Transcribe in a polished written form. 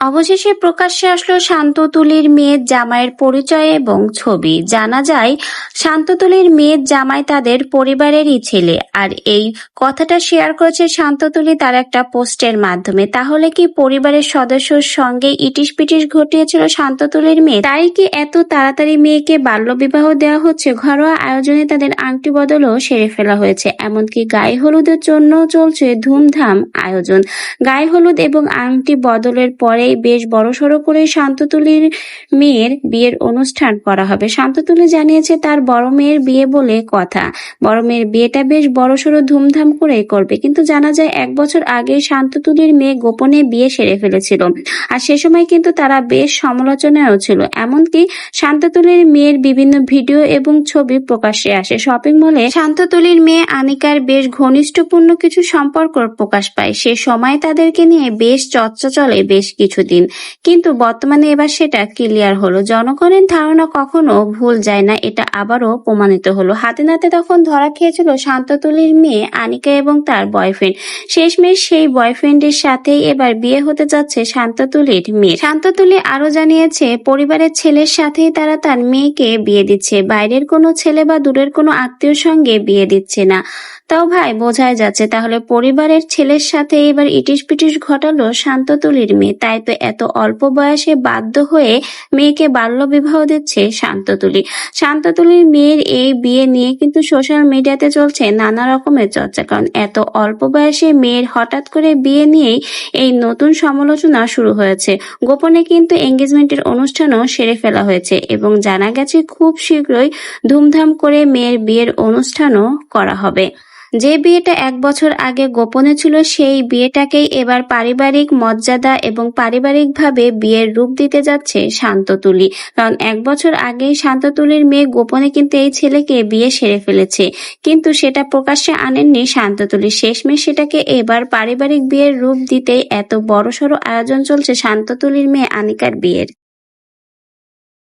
অবশেষে প্রকাশ্যে আসলো শান্ততুলির মেয়ের জামাইয়ের পরিচয় এবং ছবি। জানা যায় শান্ততুলির মেয়ের জামাই তাদের পরিবারেরই ছেলে। আর এই কথাটা শেয়ার করেছে শান্ততুলি তার একটা পোস্টের মাধ্যমে। তাহলে কি পরিবারের সদস্যর সঙ্গে ইটিস পিটিস ঘটিয়েছিল শান্ততুলির মেয়ে? তাই কি এত তাড়াতাড়ি মেয়েকে বাল্যবিবাহ দেওয়া হচ্ছে? ঘরোয়া আয়োজনে তাদের আংটি বদলও সেরে ফেলা হয়েছে। এমনকি গায়ে হলুদের জন্য চলছে ধুমধাম আয়োজন। গায়ে হলুদ এবং আংটি বদলের পরেই বেশ বড়সড় করে শান্ততুলির মেয়ের বিয়ের অনুষ্ঠান করা হবে। শান্ততুলি জানিয়েছে তার বড় মেয়ের বিয়ে বলে কথা। বড় মেয়ের বিয়েটা বেশ বড়সড় ধুমধাম করেই করবে। কিন্তু জানা যায় 1 বছর আগে শান্ততুলির মেয়ে গোপনে বিয়ে সেরে ফেলেছিল। আর সে সময় কিন্তু তারা বেশ সমালোচনায়ও ছিল। এমনকি শান্ততুলির মেয়ের বিভিন্ন ভিডিও এবং ছবি প্রকাশ্যে আসে। শপিং মলে শান্ততুলির মেয়ে আনিকার বেশ ঘনিষ্ঠপূর্ণ কিছু সম্পর্ক প্রকাশ পায়। সে সময় তাদেরকে নিয়ে বেশ চর্চা চলে বেশ কিছুদিন। কিন্তু বর্তমানে এবার সেটা ক্লিয়ার হলো। জনগণের ধারণা কখনো ভুল যায় না, এটা আবারও প্রমাণিত হলো। হাতে নাতে তখন ধরা খেয়েছিল শান্ততুলির মেয়ে আনিকা এবং তার বয়ফ্রেন্ড। শেষমেশ সেই বয়ফ্রেন্ডের সাথেই এবার বিয়ে হতে যাচ্ছে শান্ততুলির মেয়ে। শান্ততুলি আরো জানিয়েছে পরিবারের ছেলের সাথেই তারা তার মেয়েকে বিয়ে দিচ্ছে, বাইরের কোনো ছেলে বা দূরের কোনো আত্মীয়র সঙ্গে বিয়ে দিচ্ছে না। তাও ভাই বোঝাই যাচ্ছে তাহলে পরিবারের ছেলের সাথে এবার ইটিস পিটিস ঘটালো শান্ততুলির মেয়ে। তাই তো এত অল্প বয়সে বাধ্য হয়ে মেয়েকে বাল্যবিবাহ দিচ্ছে শান্ততুলি। শান্ততুলির মেয়ের এই বিয়ে নিয়ে কিন্তু সোশ্যাল মিডিয়াতে চলছে নানা রকমের চর্চা। কারণ এত অল্প বয়সে মেয়ের হঠাৎ করে বিয়ে নিয়েই এই নতুন সমালোচনা শুরু হয়েছে। গোপনে কিন্তু এঙ্গেজমেন্টের অনুষ্ঠানও সেরে ফেলা হয়েছে এবং জানা গেছে খুব শীঘ্রই ধুমধাম করে মেয়ের বিয়ের অনুষ্ঠানও করা হবে। যে বিয়েটা 1 বছর আগে গোপনে ছিল সেই বিয়েটাকেই এবার পারিবারিক মর্যাদা এবং পারিবারিকভাবে বিয়ের রূপ দিতে যাচ্ছে শান্ততুলি। কারণ 1 বছর আগেই শান্ততুলির মেয়ে গোপনে কিন্তু এই ছেলেকে বিয়ে সেরে ফেলেছে, কিন্তু সেটা প্রকাশ্যে আনেননি শান্ততুলি। শেষমেশ সেটাকে এবার পারিবারিক বিয়ের রূপ দিতেই এত বড়সড় আয়োজন চলছে শান্ততুলির মেয়ে আনিকার বিয়ের।